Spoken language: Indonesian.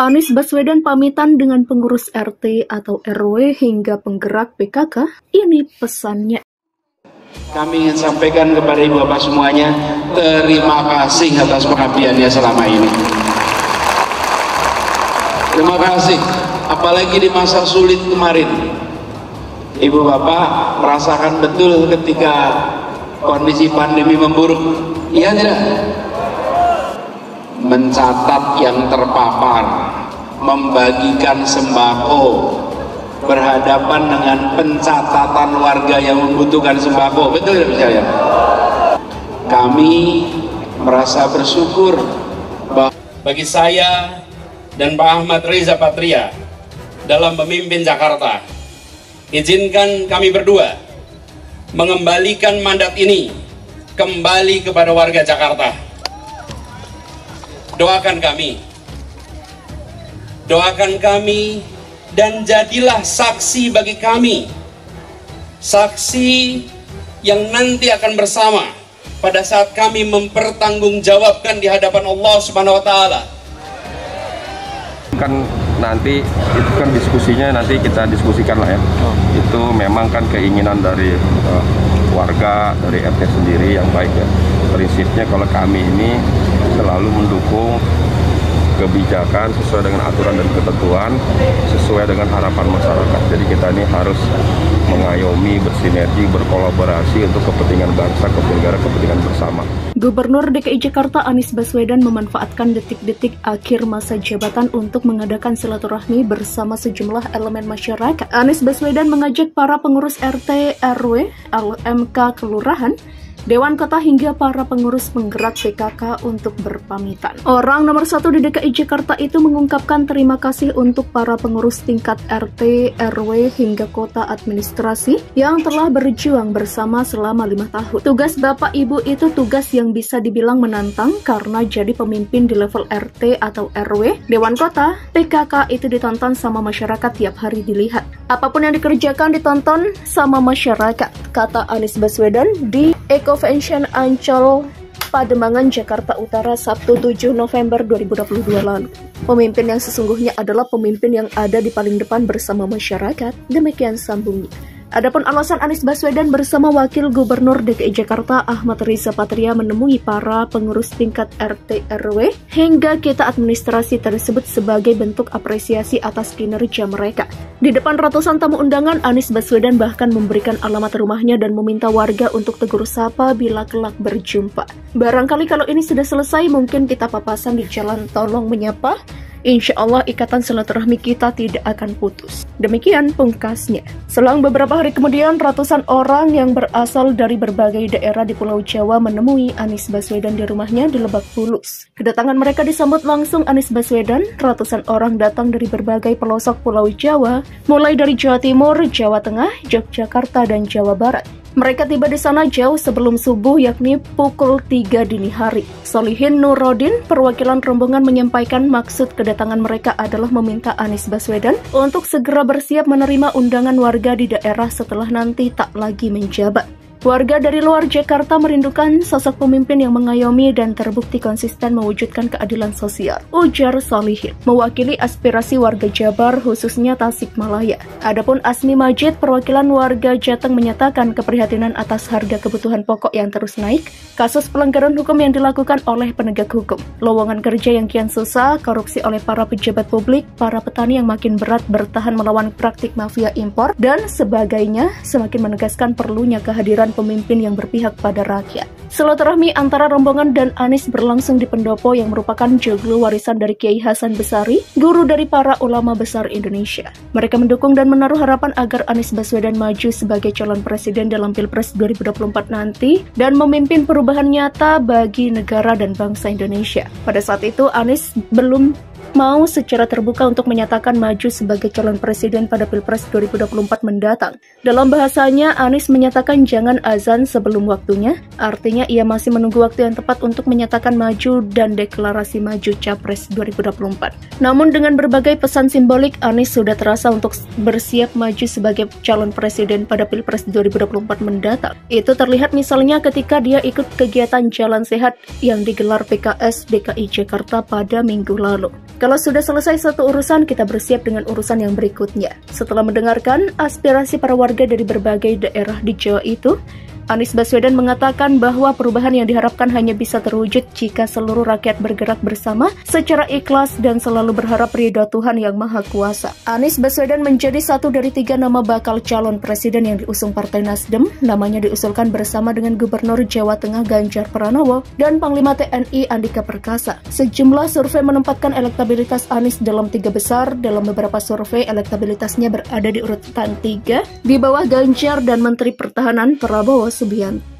Anies Baswedan pamitan dengan pengurus RT atau RW hingga penggerak PKK, ini pesannya. Kami ingin sampaikan kepada ibu bapak semuanya, terima kasih atas pengabdiannya selama ini. Terima kasih, apalagi di masa sulit kemarin. Ibu bapak merasakan betul ketika kondisi pandemi memburuk, iya tidak? Mencatat yang terpapar, membagikan sembako, berhadapan dengan pencatatan warga yang membutuhkan sembako, betul tidak saya? Kami merasa bersyukur bahwa bagi saya dan Pak Ahmad Riza Patria dalam memimpin Jakarta, izinkan kami berdua mengembalikan mandat ini kembali kepada warga Jakarta. Doakan kami dan jadilah saksi bagi kami, saksi yang nanti akan bersama pada saat kami mempertanggungjawabkan di hadapan Allah Subhanahu wa Ta'ala. Kan nanti itu kan diskusinya nanti kita diskusikan lah ya. Itu memang kan keinginan dari warga, dari RT sendiri yang baik ya. Prinsipnya kalau kami ini selalu mendukung kebijakan sesuai dengan aturan dan ketentuan, sesuai dengan harapan masyarakat. Jadi kita ini harus mengayomi, bersinergi, berkolaborasi untuk kepentingan bangsa, kepentingan bersama. Gubernur DKI Jakarta Anies Baswedan memanfaatkan detik-detik akhir masa jabatan untuk mengadakan silaturahmi bersama sejumlah elemen masyarakat. Anies Baswedan mengajak para pengurus RT, RW, LMK kelurahan, Dewan Kota hingga para pengurus penggerak PKK untuk berpamitan. Orang nomor 1 di DKI Jakarta itu mengungkapkan terima kasih untuk para pengurus tingkat RT, RW hingga kota administrasi yang telah berjuang bersama selama 5 tahun. Tugas Bapak Ibu itu tugas yang bisa dibilang menantang karena jadi pemimpin di level RT atau RW, Dewan Kota, PKK itu ditonton sama masyarakat tiap hari dilihat. Apapun yang dikerjakan ditonton sama masyarakat, kata Anies Baswedan di Eco-Vention Ancol, Pademangan, Jakarta Utara, Sabtu 7 November 2022 lalu. Pemimpin yang sesungguhnya adalah pemimpin yang ada di paling depan bersama masyarakat, demikian sambungnya. Adapun alasan Anies Baswedan bersama Wakil Gubernur DKI Jakarta Ahmad Riza Patria menemui para pengurus tingkat RT RW hingga kita administrasi tersebut sebagai bentuk apresiasi atas kinerja mereka. Di depan ratusan tamu undangan, Anies Baswedan bahkan memberikan alamat rumahnya dan meminta warga untuk tegur sapa bila kelak berjumpa. Barangkali kalau ini sudah selesai, mungkin kita papasan di jalan tolong menyapa. Insya Allah ikatan silaturahmi kita tidak akan putus. Demikian pungkasnya. Selang beberapa hari kemudian, ratusan orang yang berasal dari berbagai daerah di Pulau Jawa menemui Anies Baswedan di rumahnya di Lebak Bulus. Kedatangan mereka disambut langsung Anies Baswedan. Ratusan orang datang dari berbagai pelosok Pulau Jawa, mulai dari Jawa Timur, Jawa Tengah, Yogyakarta, dan Jawa Barat. Mereka tiba di sana jauh sebelum subuh, yakni pukul 3 dini hari. Solihin Nurodin, perwakilan rombongan, menyampaikan maksud kedatangan mereka adalah meminta Anies Baswedan untuk segera bersiap menerima undangan warga di daerah setelah nanti tak lagi menjabat. Warga dari luar Jakarta merindukan sosok pemimpin yang mengayomi dan terbukti konsisten mewujudkan keadilan sosial, ujar Solihin, mewakili aspirasi warga Jabar khususnya Tasikmalaya. Adapun Asmi Majid, perwakilan warga Jateng, menyatakan keprihatinan atas harga kebutuhan pokok yang terus naik, kasus pelanggaran hukum yang dilakukan oleh penegak hukum, lowongan kerja yang kian susah, korupsi oleh para pejabat publik, para petani yang makin berat bertahan melawan praktik mafia impor, dan sebagainya, semakin menegaskan perlunya kehadiran pemimpin yang berpihak pada rakyat. Silaturahmi antara rombongan dan Anies berlangsung di pendopo yang merupakan joglo warisan dari Kiai Hasan Besari, guru dari para ulama besar Indonesia. Mereka mendukung dan menaruh harapan agar Anies Baswedan maju sebagai calon presiden dalam Pilpres 2024 nanti dan memimpin perubahan nyata bagi negara dan bangsa Indonesia. Pada saat itu Anies belum mau secara terbuka untuk menyatakan maju sebagai calon presiden pada Pilpres 2024 mendatang. Dalam bahasanya, Anies menyatakan jangan azan sebelum waktunya, artinya ia masih menunggu waktu yang tepat untuk menyatakan maju dan deklarasi maju Capres 2024. Namun dengan berbagai pesan simbolik, Anies sudah terasa untuk bersiap maju sebagai calon presiden pada Pilpres 2024 mendatang. Itu terlihat misalnya ketika dia ikut kegiatan Jalan Sehat yang digelar PKS DKI Jakarta pada minggu lalu. Kalau sudah selesai satu urusan, kita bersiap dengan urusan yang berikutnya. Setelah mendengarkan aspirasi para warga dari berbagai daerah di Jawa itu, Anies Baswedan mengatakan bahwa perubahan yang diharapkan hanya bisa terwujud jika seluruh rakyat bergerak bersama secara ikhlas dan selalu berharap ridho Tuhan Yang Maha Kuasa. Anies Baswedan menjadi satu dari 3 nama bakal calon presiden yang diusung Partai Nasdem. Namanya diusulkan bersama dengan Gubernur Jawa Tengah Ganjar Pranowo dan Panglima TNI Andika Perkasa. Sejumlah survei menempatkan elektabilitas Anies dalam 3 besar. Dalam beberapa survei, elektabilitasnya berada di urutan 3, di bawah Ganjar dan Menteri Pertahanan Prabowo Subianto.